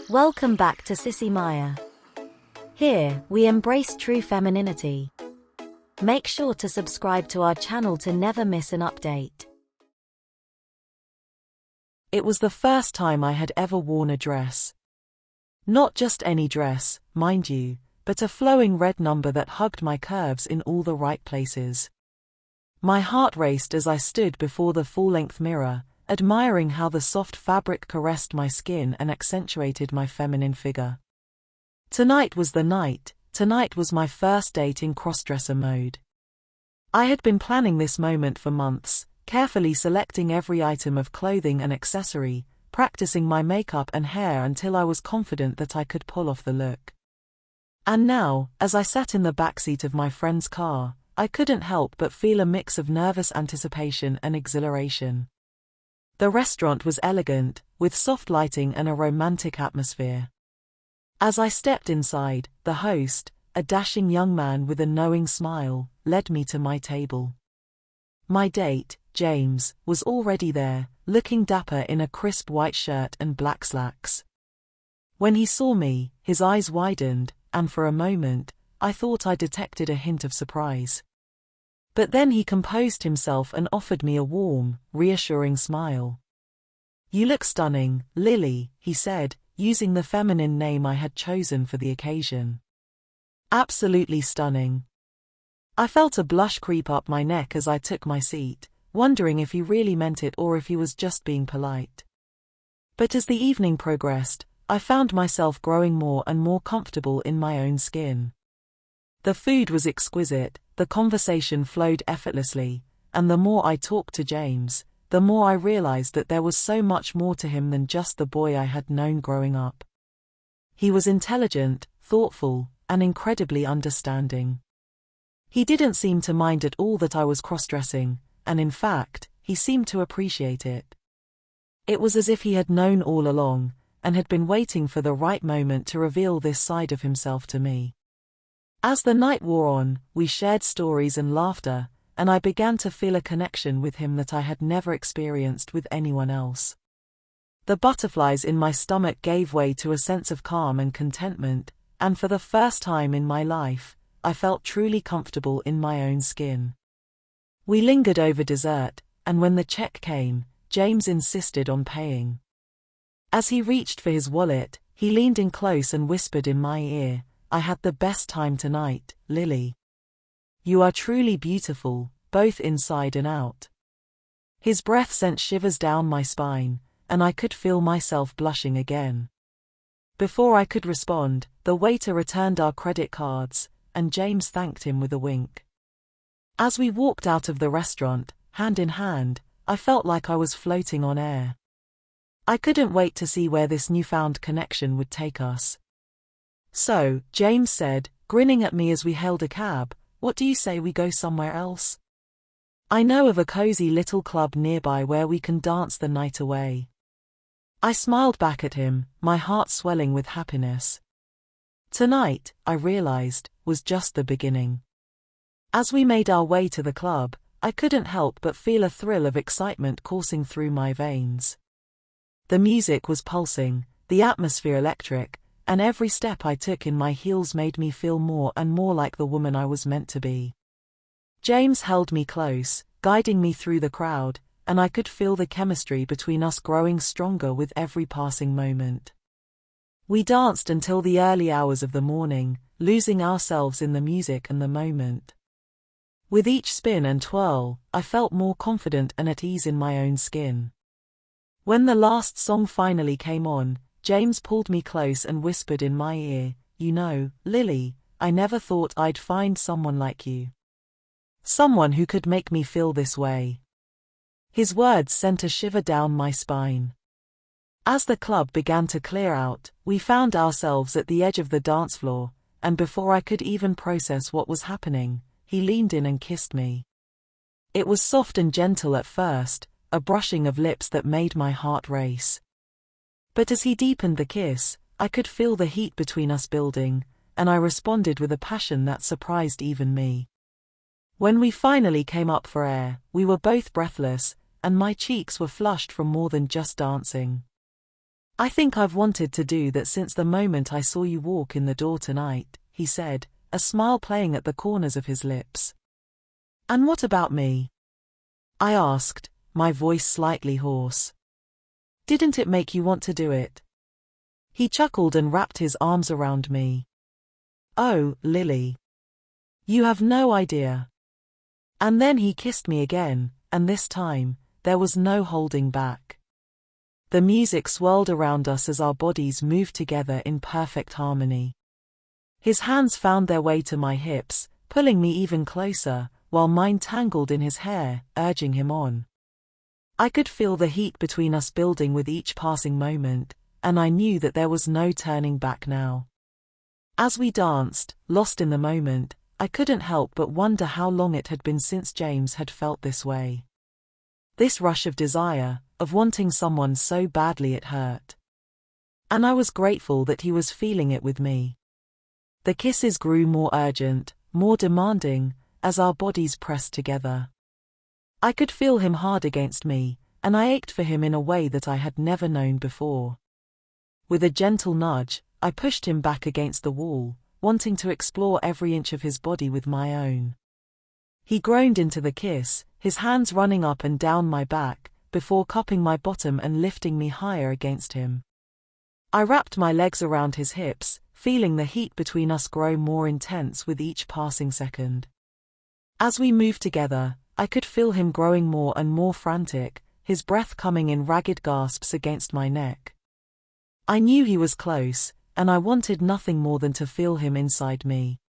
Welcome back to Sissy Maya. Here, we embrace true femininity. Make sure to subscribe to our channel to never miss an update. It was the first time I had ever worn a dress. Not just any dress, mind you, but a flowing red number that hugged my curves in all the right places. My heart raced as I stood before the full-length mirror, admiring how the soft fabric caressed my skin and accentuated my feminine figure. Tonight was the night. Tonight was my first date in crossdresser mode. I had been planning this moment for months, carefully selecting every item of clothing and accessory, practicing my makeup and hair until I was confident that I could pull off the look. And now, as I sat in the backseat of my friend's car, I couldn't help but feel a mix of nervous anticipation and exhilaration. The restaurant was elegant, with soft lighting and a romantic atmosphere. As I stepped inside, the host, a dashing young man with a knowing smile, led me to my table. My date, James, was already there, looking dapper in a crisp white shirt and black slacks. When he saw me, his eyes widened, and for a moment, I thought I detected a hint of surprise. But then he composed himself and offered me a warm, reassuring smile. "You look stunning, Lily," he said, using the feminine name I had chosen for the occasion. "Absolutely stunning." I felt a blush creep up my neck as I took my seat, wondering if he really meant it or if he was just being polite. But as the evening progressed, I found myself growing more and more comfortable in my own skin. The food was exquisite, the conversation flowed effortlessly, and the more I talked to James, the more I realized that there was so much more to him than just the boy I had known growing up. He was intelligent, thoughtful, and incredibly understanding. He didn't seem to mind at all that I was cross-dressing, and in fact, he seemed to appreciate it. It was as if he had known all along, and had been waiting for the right moment to reveal this side of himself to me. As the night wore on, we shared stories and laughter, and I began to feel a connection with him that I had never experienced with anyone else. The butterflies in my stomach gave way to a sense of calm and contentment, and for the first time in my life, I felt truly comfortable in my own skin. We lingered over dessert, and when the check came, James insisted on paying. As he reached for his wallet, he leaned in close and whispered in my ear, "I had the best time tonight, Lily. You are truly beautiful, both inside and out." His breath sent shivers down my spine, and I could feel myself blushing again. Before I could respond, the waiter returned our credit cards, and James thanked him with a wink. As we walked out of the restaurant, hand in hand, I felt like I was floating on air. I couldn't wait to see where this newfound connection would take us. "So," James said, grinning at me as we hailed a cab, "what do you say we go somewhere else? I know of a cozy little club nearby where we can dance the night away." I smiled back at him, my heart swelling with happiness. Tonight, I realized, was just the beginning. As we made our way to the club, I couldn't help but feel a thrill of excitement coursing through my veins. The music was pulsing, the atmosphere electric, and every step I took in my heels made me feel more and more like the woman I was meant to be. James held me close, guiding me through the crowd, and I could feel the chemistry between us growing stronger with every passing moment. We danced until the early hours of the morning, losing ourselves in the music and the moment. With each spin and twirl, I felt more confident and at ease in my own skin. When the last song finally came on, James pulled me close and whispered in my ear, "You know, Lily, I never thought I'd find someone like you. Someone who could make me feel this way." His words sent a shiver down my spine. As the club began to clear out, we found ourselves at the edge of the dance floor, and before I could even process what was happening, he leaned in and kissed me. It was soft and gentle at first, a brushing of lips that made my heart race. But as he deepened the kiss, I could feel the heat between us building, and I responded with a passion that surprised even me. When we finally came up for air, we were both breathless, and my cheeks were flushed from more than just dancing. "I think I've wanted to do that since the moment I saw you walk in the door tonight," he said, a smile playing at the corners of his lips. "And what about me?" I asked, my voice slightly hoarse. "Didn't it make you want to do it?" He chuckled and wrapped his arms around me. "Oh, Lily. You have no idea." And then he kissed me again, and this time, there was no holding back. The music swirled around us as our bodies moved together in perfect harmony. His hands found their way to my hips, pulling me even closer, while mine tangled in his hair, urging him on. I could feel the heat between us building with each passing moment, and I knew that there was no turning back now. As we danced, lost in the moment, I couldn't help but wonder how long it had been since James had felt this way. This rush of desire, of wanting someone so badly it hurt. And I was grateful that he was feeling it with me. The kisses grew more urgent, more demanding, as our bodies pressed together. I could feel him hard against me, and I ached for him in a way that I had never known before. With a gentle nudge, I pushed him back against the wall, wanting to explore every inch of his body with my own. He groaned into the kiss, his hands running up and down my back, before cupping my bottom and lifting me higher against him. I wrapped my legs around his hips, feeling the heat between us grow more intense with each passing second. As we moved together, I could feel him growing more and more frantic, his breath coming in ragged gasps against my neck. I knew he was close, and I wanted nothing more than to feel him inside me.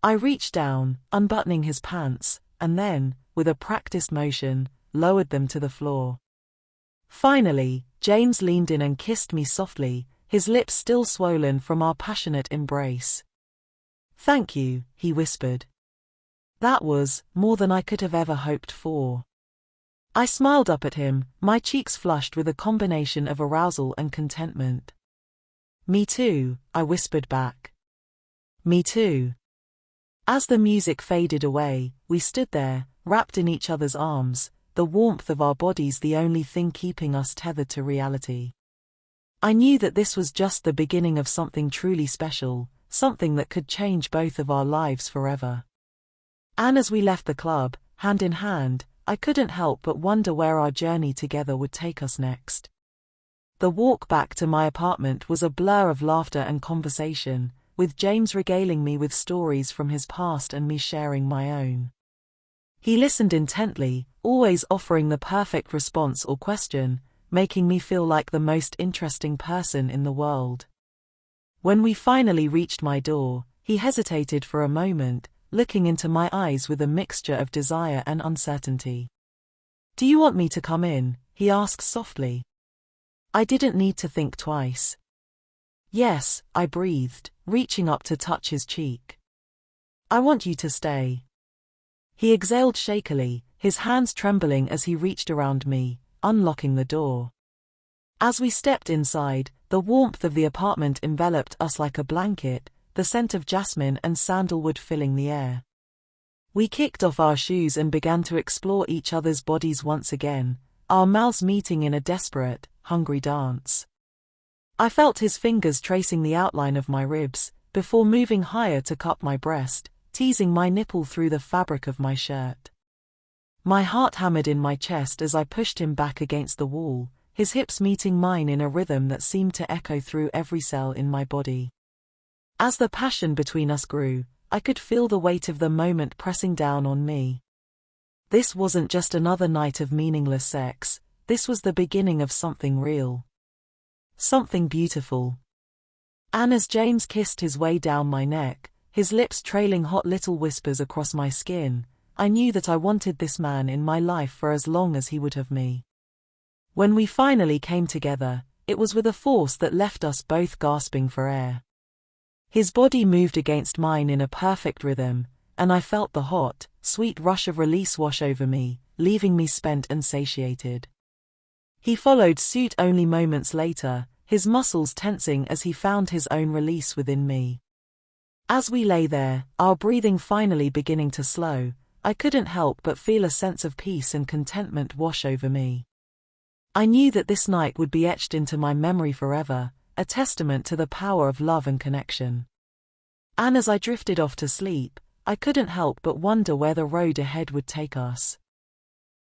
I reached down, unbuttoning his pants, and then, with a practiced motion, lowered them to the floor. Finally, James leaned in and kissed me softly, his lips still swollen from our passionate embrace. "Thank you," he whispered. That was more than I could have ever hoped for. I smiled up at him, my cheeks flushed with a combination of arousal and contentment. "Me too," I whispered back. "Me too." As the music faded away, we stood there, wrapped in each other's arms, the warmth of our bodies the only thing keeping us tethered to reality. I knew that this was just the beginning of something truly special, something that could change both of our lives forever. And as we left the club, hand in hand, I couldn't help but wonder where our journey together would take us next. The walk back to my apartment was a blur of laughter and conversation, with James regaling me with stories from his past and me sharing my own. He listened intently, always offering the perfect response or question, making me feel like the most interesting person in the world. When we finally reached my door, he hesitated for a moment, looking into my eyes with a mixture of desire and uncertainty. "Do you want me to come in?" he asked softly. I didn't need to think twice. "Yes," I breathed, reaching up to touch his cheek. "I want you to stay." He exhaled shakily, his hands trembling as he reached around me, unlocking the door. As we stepped inside, the warmth of the apartment enveloped us like a blanket, the scent of jasmine and sandalwood filling the air. We kicked off our shoes and began to explore each other's bodies once again, our mouths meeting in a desperate, hungry dance. I felt his fingers tracing the outline of my ribs, before moving higher to cup my breast, teasing my nipple through the fabric of my shirt. My heart hammered in my chest as I pushed him back against the wall, his hips meeting mine in a rhythm that seemed to echo through every cell in my body. As the passion between us grew, I could feel the weight of the moment pressing down on me. This wasn't just another night of meaningless sex, this was the beginning of something real. Something beautiful. And as James kissed his way down my neck, his lips trailing hot little whispers across my skin, I knew that I wanted this man in my life for as long as he would have me. When we finally came together, it was with a force that left us both gasping for air. His body moved against mine in a perfect rhythm, and I felt the hot, sweet rush of release wash over me, leaving me spent and satiated. He followed suit only moments later, his muscles tensing as he found his own release within me. As we lay there, our breathing finally beginning to slow, I couldn't help but feel a sense of peace and contentment wash over me. I knew that this night would be etched into my memory forever, a testament to the power of love and connection. And as I drifted off to sleep, I couldn't help but wonder where the road ahead would take us.